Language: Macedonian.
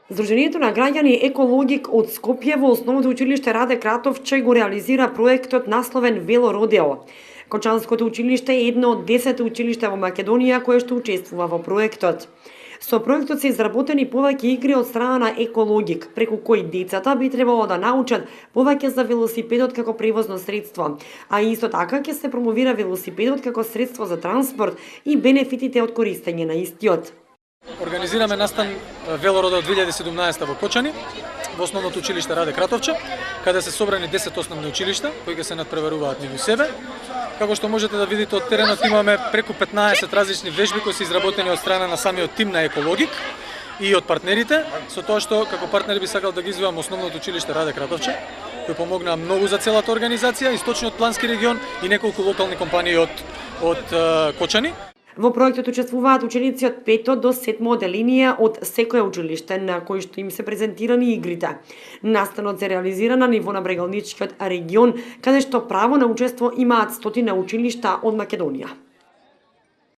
Здруженијето на граѓани Екологик од Скопје во Основното училиште Раде Кратовче го реализира проектот насловен Вело Родео. Кочанското училиште е едно од 10 училишта во Македонија кое што учествува во проектот. Со проектот се изработени повеќе игри од страна на Екологик, преку кои децата би требало да научат повеќе за велосипедот како превозно средство, а исто така ќе се промовира велосипедот како средство за транспорт и бенефитите од користење на истиот. Организираме настан Велородео 2017 во Кочани, во Основното училиште Раде Кратовче, каде се собрани 10 основни училишта кои ќе се надпреваруваат меѓу себе. Како што можете да видите од теренот, имаме преку 15 различни вежби кои се изработени од страна на самиот тим на Екологик и од партнерите, со тоа што како партнер би сакал да ги извивам Основното училиште Раде Кратовче, кои помогнаа многу за целата организација, Источниот плански регион и неколку локални компании од Кочани. Во проектот учествуваат ученици од 5 до 7 оделенија од секое училиште на кои што им се презентирани игрите. Настанот се реализира на ниво на Брегалничкиот регион, каде што право на учество имаат стотина училишта од Македонија.